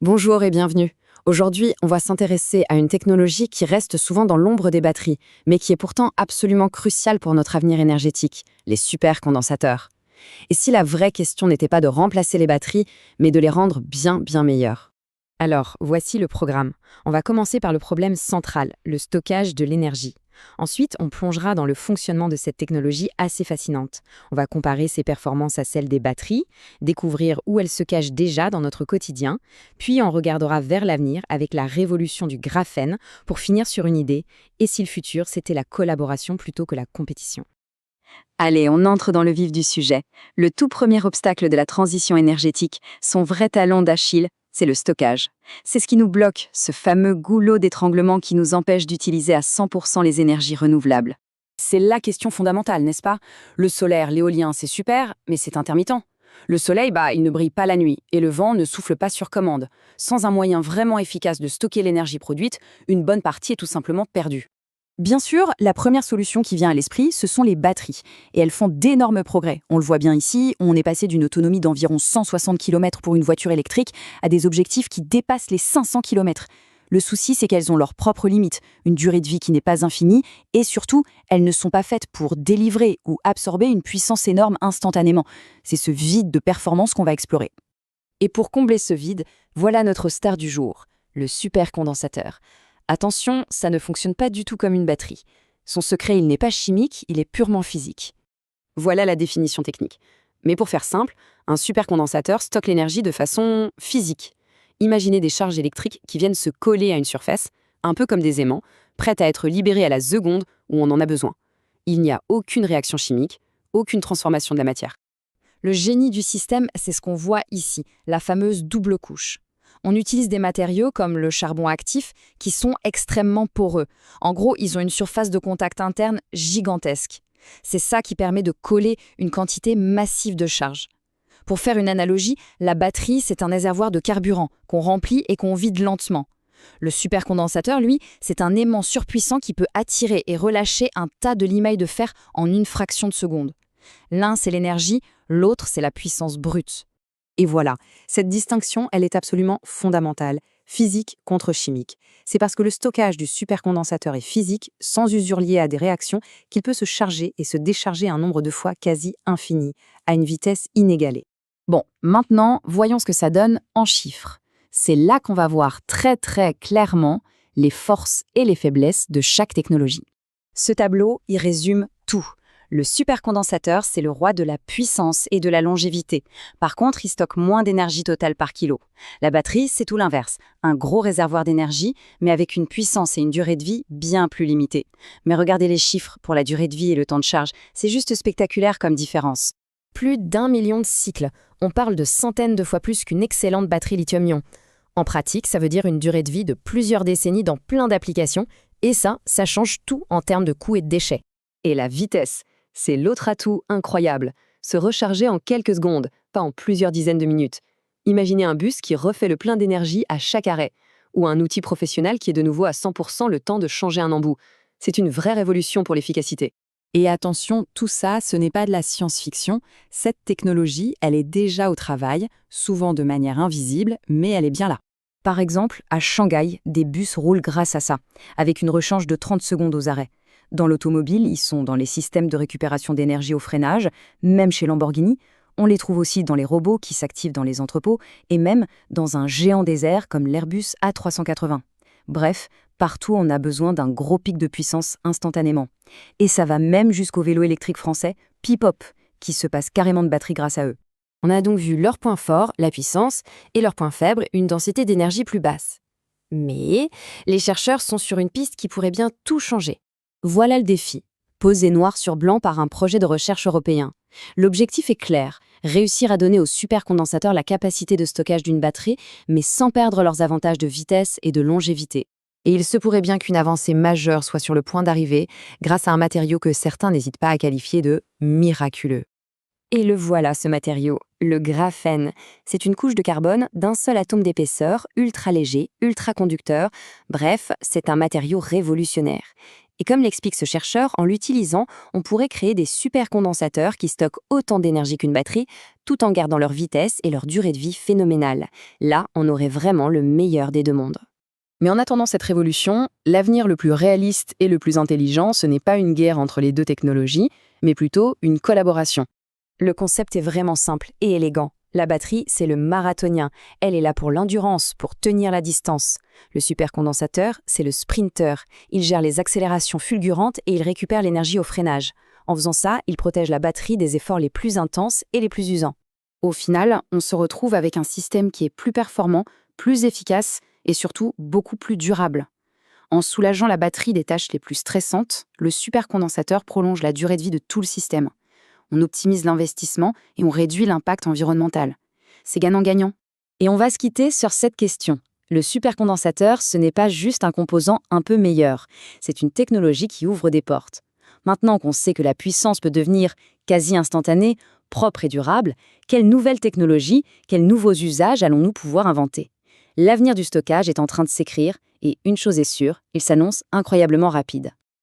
Bonjour et bienvenue. Aujourd'hui, on va s'intéresser à une technologie qui reste souvent dans l'ombre des batteries, mais qui est pourtant absolument cruciale pour notre avenir énergétique, les supercondensateurs. Et si la vraie question n'était pas de remplacer les batteries, mais de les rendre bien meilleures? Alors, voici le programme. On va commencer par le problème central, le stockage de l'énergie. Ensuite, on plongera dans le fonctionnement de cette technologie assez fascinante. On va comparer ses performances à celles des batteries, découvrir où elles se cachent déjà dans notre quotidien, puis on regardera vers l'avenir avec la révolution du graphène pour finir sur une idée, et si le futur c'était la collaboration plutôt que la compétition. Allez, on entre dans le vif du sujet. Le tout premier obstacle de la transition énergétique, son vrai talon d'Achille, c'est le stockage. C'est ce qui nous bloque, ce fameux goulot d'étranglement qui nous empêche d'utiliser à 100% les énergies renouvelables. C'est la question fondamentale, n'est-ce pas? Le solaire, l'éolien, c'est super, mais c'est intermittent. Le soleil, il ne brille pas la nuit, et le vent ne souffle pas sur commande. Sans un moyen vraiment efficace de stocker l'énergie produite, une bonne partie est tout simplement perdue. Bien sûr, la première solution qui vient à l'esprit, ce sont les batteries. Et elles font d'énormes progrès. On le voit bien ici, on est passé d'une autonomie d'environ 160 km pour une voiture électrique à des objectifs qui dépassent les 500 km. Le souci, c'est qu'elles ont leurs propres limites, une durée de vie qui n'est pas infinie, et surtout, elles ne sont pas faites pour délivrer ou absorber une puissance énorme instantanément. C'est ce vide de performance qu'on va explorer. Et pour combler ce vide, voilà notre star du jour, le supercondensateur. Attention, ça ne fonctionne pas du tout comme une batterie. Son secret, il n'est pas chimique, il est purement physique. Voilà la définition technique. Mais pour faire simple, un supercondensateur stocke l'énergie de façon physique. Imaginez des charges électriques qui viennent se coller à une surface, un peu comme des aimants, prêtes à être libérées à la seconde où on en a besoin. Il n'y a aucune réaction chimique, aucune transformation de la matière. Le génie du système, c'est ce qu'on voit ici, la fameuse double couche. On utilise des matériaux comme le charbon actif qui sont extrêmement poreux. En gros, ils ont une surface de contact interne gigantesque. C'est ça qui permet de coller une quantité massive de charge. Pour faire une analogie, la batterie, c'est un réservoir de carburant qu'on remplit et qu'on vide lentement. Le supercondensateur, lui, c'est un aimant surpuissant qui peut attirer et relâcher un tas de limailles de fer en une fraction de seconde. L'un, c'est l'énergie, l'autre, c'est la puissance brute. Et voilà, cette distinction, elle est absolument fondamentale, physique contre chimique. C'est parce que le stockage du supercondensateur est physique, sans usure liée à des réactions, qu'il peut se charger et se décharger un nombre de fois quasi infini, à une vitesse inégalée. Bon, maintenant, voyons ce que ça donne en chiffres. C'est là qu'on va voir très clairement les forces et les faiblesses de chaque technologie. Ce tableau, il résume tout. Le supercondensateur, c'est le roi de la puissance et de la longévité. Par contre, il stocke moins d'énergie totale par kilo. La batterie, c'est tout l'inverse. Un gros réservoir d'énergie, mais avec une puissance et une durée de vie bien plus limitées. Mais regardez les chiffres pour la durée de vie et le temps de charge. C'est juste spectaculaire comme différence. Plus d'1 million de cycles. On parle de centaines de fois plus qu'une excellente batterie lithium-ion. En pratique, ça veut dire une durée de vie de plusieurs décennies dans plein d'applications. Et ça change tout en termes de coûts et de déchets. Et la vitesse, c'est l'autre atout incroyable. Se recharger en quelques secondes, pas en plusieurs dizaines de minutes. Imaginez un bus qui refait le plein d'énergie à chaque arrêt, ou un outil professionnel qui est de nouveau à 100% le temps de changer un embout. C'est une vraie révolution pour l'efficacité. Et attention, tout ça, ce n'est pas de la science-fiction. Cette technologie, elle est déjà au travail, souvent de manière invisible, mais elle est bien là. Par exemple, à Shanghai, des bus roulent grâce à ça, avec une rechange de 30 secondes aux arrêts. Dans l'automobile, ils sont dans les systèmes de récupération d'énergie au freinage, même chez Lamborghini. On les trouve aussi dans les robots qui s'activent dans les entrepôts et même dans un géant des airs comme l'Airbus A380. Bref, partout on a besoin d'un gros pic de puissance instantanément. Et ça va même jusqu'au vélo électrique français Pipop, qui se passe carrément de batterie grâce à eux. On a donc vu leurs points forts, la puissance, et leurs points faibles, une densité d'énergie plus basse. Mais les chercheurs sont sur une piste qui pourrait bien tout changer. Voilà le défi, posé noir sur blanc par un projet de recherche européen. L'objectif est clair, réussir à donner aux supercondensateurs la capacité de stockage d'une batterie, mais sans perdre leurs avantages de vitesse et de longévité. Et il se pourrait bien qu'une avancée majeure soit sur le point d'arriver, grâce à un matériau que certains n'hésitent pas à qualifier de miraculeux. Et le voilà, ce matériau, le graphène. C'est une couche de carbone d'un seul atome d'épaisseur, ultra léger, ultra conducteur. Bref, c'est un matériau révolutionnaire. Et comme l'explique ce chercheur, en l'utilisant, on pourrait créer des supercondensateurs qui stockent autant d'énergie qu'une batterie, tout en gardant leur vitesse et leur durée de vie phénoménale. Là, on aurait vraiment le meilleur des deux mondes. Mais en attendant cette révolution, l'avenir le plus réaliste et le plus intelligent, ce n'est pas une guerre entre les deux technologies, mais plutôt une collaboration. Le concept est vraiment simple et élégant. La batterie, c'est le marathonien. Elle est là pour l'endurance, pour tenir la distance. Le supercondensateur, c'est le sprinter. Il gère les accélérations fulgurantes et il récupère l'énergie au freinage. En faisant ça, il protège la batterie des efforts les plus intenses et les plus usants. Au final, on se retrouve avec un système qui est plus performant, plus efficace et surtout beaucoup plus durable. En soulageant la batterie des tâches les plus stressantes, le supercondensateur prolonge la durée de vie de tout le système. On optimise l'investissement et on réduit l'impact environnemental. C'est gagnant-gagnant. Et on va se quitter sur cette question. Le supercondensateur, ce n'est pas juste un composant un peu meilleur. C'est une technologie qui ouvre des portes. Maintenant qu'on sait que la puissance peut devenir quasi instantanée, propre et durable, quelles nouvelles technologies, quels nouveaux usages allons-nous pouvoir inventer ? L'avenir du stockage est en train de s'écrire et une chose est sûre, il s'annonce incroyablement rapide.